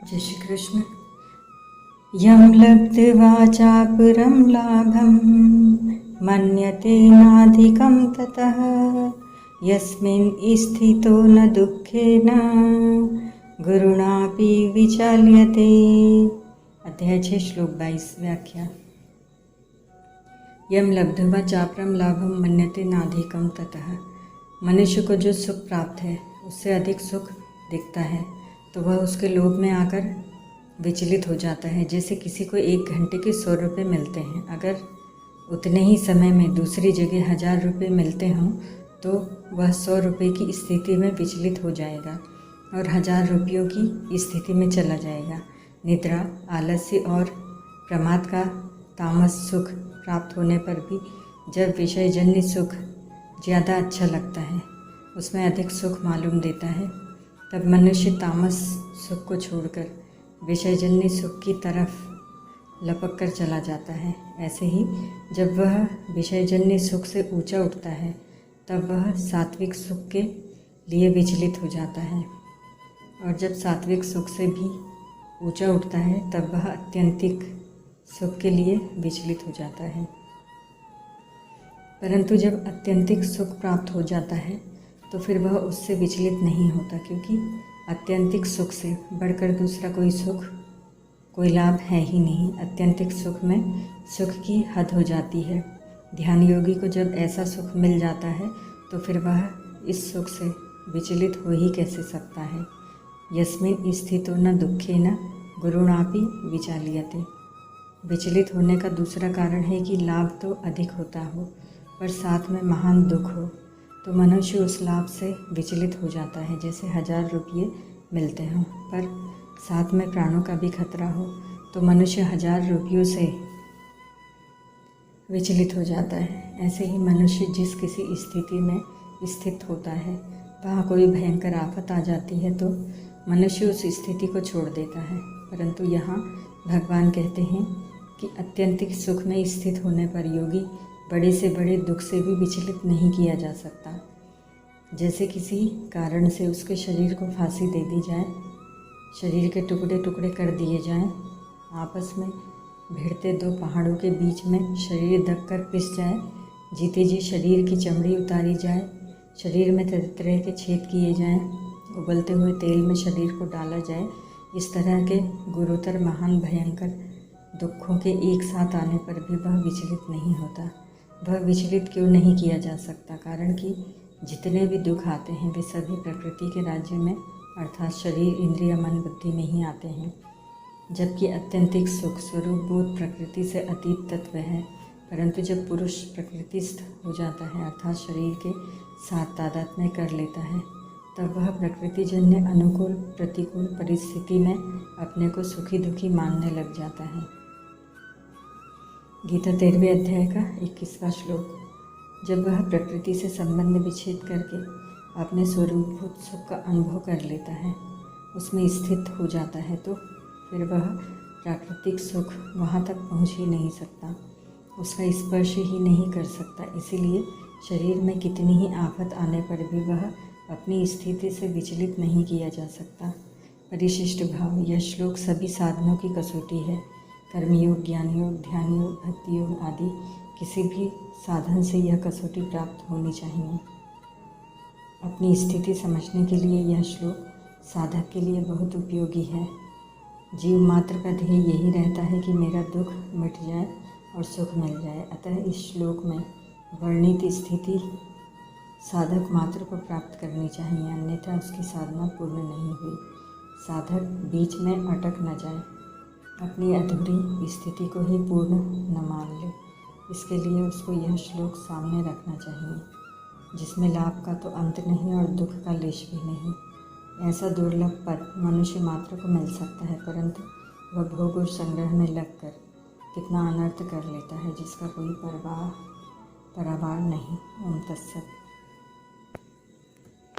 जय श्री कृष्ण। यं लब्ध्वा चापरं लाभं मन्यते नाधिकं ततः यस्मिन् स्थितो न दुःखेन गुरुणापि विचाल्यते। अध्याय 6 श्लोक 22 व्याख्या। यं लब्ध्वा चापरं लाभं मन्यते नाधिकं ततः। मनुष्य को जो सुख प्राप्त है उससे अधिक सुख दिखता है तो वह उसके लोभ में आकर विचलित हो जाता है। जैसे किसी को 1 घंटे के 100 रुपये मिलते हैं, अगर उतने ही समय में दूसरी जगह 1000 रुपये मिलते हों तो वह 100 रुपये की स्थिति में विचलित हो जाएगा और 1000 रुपयों की स्थिति में चला जाएगा। निद्रा, आलस्य और प्रमाद का तामस सुख प्राप्त होने पर भी जब विषयजन्य सुख ज़्यादा अच्छा लगता है, उसमें अधिक सुख मालूम देता है, तब मनुष्य तामस सुख को छोड़कर विषयजन्य सुख की तरफ लपक कर चला जाता है। ऐसे ही जब वह विषयजन्य सुख से ऊंचा उठता है तब वह सात्विक सुख के लिए विचलित हो जाता है, और जब सात्विक सुख से भी ऊंचा उठता है तब वह आत्यंतिक सुख के लिए विचलित हो जाता है। परंतु जब आत्यंतिक सुख प्राप्त हो जाता है तो फिर वह उससे विचलित नहीं होता, क्योंकि आत्यंतिक सुख से बढ़कर दूसरा कोई सुख, कोई लाभ है ही नहीं। आत्यंतिक सुख में सुख की हद हो जाती है। ध्यान योगी को जब ऐसा सुख मिल जाता है तो फिर वह इस सुख से विचलित हो ही कैसे सकता है। यस्मिन् स्थितो न दुःखेन गुरुणापि विचाल्यते। विचलित होने का दूसरा कारण है कि लाभ तो अधिक होता हो पर साथ में महान दुख हो तो मनुष्य उस लाभ से विचलित हो जाता है। जैसे 1000 रुपये मिलते हों पर साथ में प्राणों का भी खतरा हो तो मनुष्य 1000 रुपयों से विचलित हो जाता है। ऐसे ही मनुष्य जिस किसी स्थिति में स्थित होता है, वहाँ कोई भयंकर आफत आ जाती है तो मनुष्य उस स्थिति को छोड़ देता है। परंतु यहाँ भगवान कहते हैं कि अत्यंतिक सुख में स्थित होने पर योगी बड़े से बड़े दुख से भी विचलित नहीं किया जा सकता। जैसे किसी कारण से उसके शरीर को फांसी दे दी जाए, शरीर के टुकड़े टुकड़े कर दिए जाएं, आपस में भिड़ते 2 पहाड़ों के बीच में शरीर दब कर पिस जाए, जीते जी शरीर की चमड़ी उतारी जाए, शरीर में तरह तरह के छेद किए जाएं, उबलते हुए तेल में शरीर को डाला जाए, इस तरह के गुरुतर महान भयंकर दुखों के एक साथ आने पर भी वह विचलित नहीं होता। वह विचलित क्यों नहीं किया जा सकता? कारण कि जितने भी दुख आते हैं वे सभी प्रकृति के राज्य में अर्थात शरीर, इंद्रिय, मन, बुद्धि में ही आते हैं, जबकि आत्यंतिक सुख स्वरूप बोध प्रकृति से अतीत तत्व है। परंतु जब पुरुष प्रकृतिस्थ हो जाता है अर्थात शरीर के साथ तादात्म्य कर लेता है तब वह प्रकृतिजन्य अनुकूल प्रतिकूल परिस्थिति में अपने को सुखी दुखी मानने लग जाता है। गीता 13वें अध्याय का 21वां श्लोक। जब वह प्रकृति से संबंध विच्छेद करके अपने स्वरूपभूत सुख का अनुभव कर लेता है, उसमें स्थित हो जाता है, तो फिर वह प्राकृतिक सुख वहाँ तक पहुँच ही नहीं सकता, उसका स्पर्श ही नहीं कर सकता। इसीलिए शरीर में कितनी ही आफत आने पर भी वह अपनी स्थिति से विचलित नहीं किया जा सकता। परिशिष्ट भाव। यह श्लोक सभी साधनों की कसौटी है। कर्मयोग, ज्ञान योग, ध्यान योग, भक्ति योग आदि किसी भी साधन से यह कसौटी प्राप्त होनी चाहिए। अपनी स्थिति समझने के लिए यह श्लोक साधक के लिए बहुत उपयोगी है। जीव मात्र का ध्येय यही रहता है कि मेरा दुख मिट जाए और सुख मिल जाए। अतः इस श्लोक में वर्णित स्थिति साधक मात्र को प्राप्त करनी चाहिए, अन्यथा उसकी साधना पूर्ण नहीं हुई। साधक बीच में अटक न जाए, अपनी अधूरी स्थिति को ही पूर्ण न मान ले। इसके लिए उसको यह श्लोक सामने रखना चाहिए, जिसमें लाभ का तो अंत नहीं और दुख का लेश भी नहीं। ऐसा दुर्लभ पद मनुष्य मात्र को मिल सकता है, परंतु वह भोग और संग्रह में लगकर कितना अनर्थ कर लेता है जिसका कोई परवाह नहीं। ओम तत्सत।